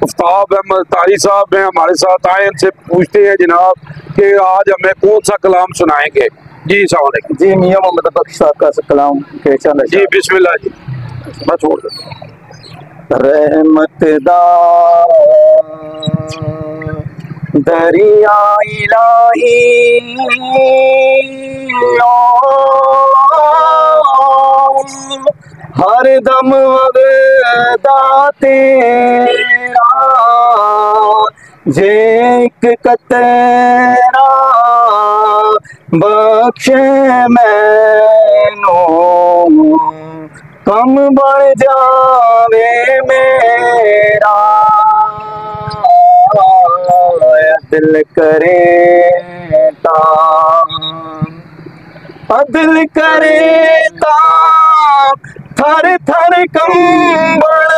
आफ्ताब अहमद तारी साहब हैं हमारे साथ आए, इनसे पूछते हैं जनाब कि आज हमें कौन सा कलाम सुनाएंगे। जी अस्सलाम वालेकुम। जी मियां मोहम्मद बख्श साहब का कलाम कैसा लगा? जी बिस्मिल्लाह जी। बस छोड़ दो। रहमत दा दरिया इलाही हर दम वगदा तेरा जे एक कतरा बख्शे मैनू कम बढ़ जावे मेरा दिल करे अदिल करे थर थर कंबल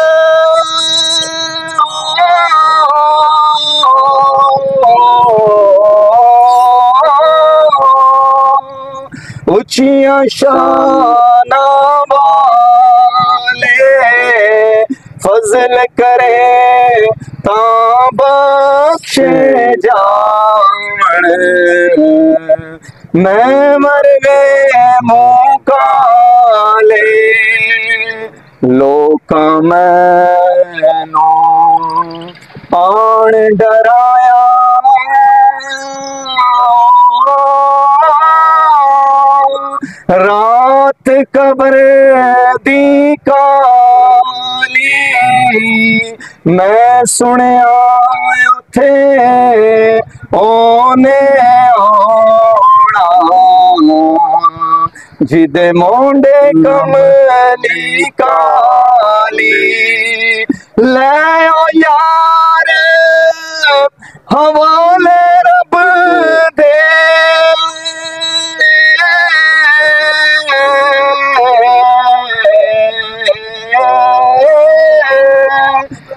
ऊंचिया शाना वाले फजल करे ता बख्शे जान मैं मर गए मुँह काले लोका मैनू आन डराया रात कब्र दी काली मैं सुनिया उथे ओने आना जिदे मोंडे कमली काली ले ओ यार हवाले रब दे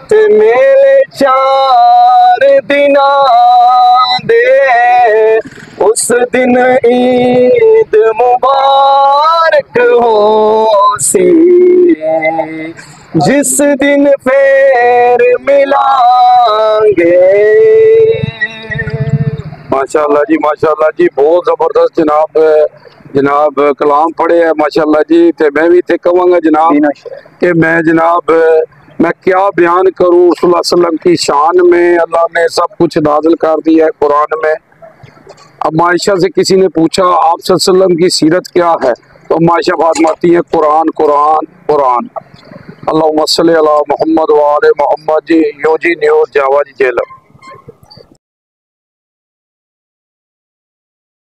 ते मेरे 4 दिना दे उस दिन ईद मुबारक हो सी जिस दिन फिर मिलांगे। माशाल्लाह जी बहुत जबरदस्त जनाब कलाम पढ़े है माशाल्लाह जी। ते मैं भी थे कहूँगा जनाब कि मैं क्या बयान करूँ रसूलुल्लाह सल्लल्लाहु अलैहि वसल्लम की शान में। अल्लाह ने सब कुछ नाज़िल कर दिया है कुरान में। अब मायशा से किसी ने पूछा आप सल्लल्लाहु अलैहि वसल्लम की सीरत क्या है, तो मायशा फरमाती है कुरान कुरान कुरान। अल्लाहुम्मा सल्ली अला मोहम्मद व आले मोहम्मद जी यो जी न्यूज़ जावा जी जेल।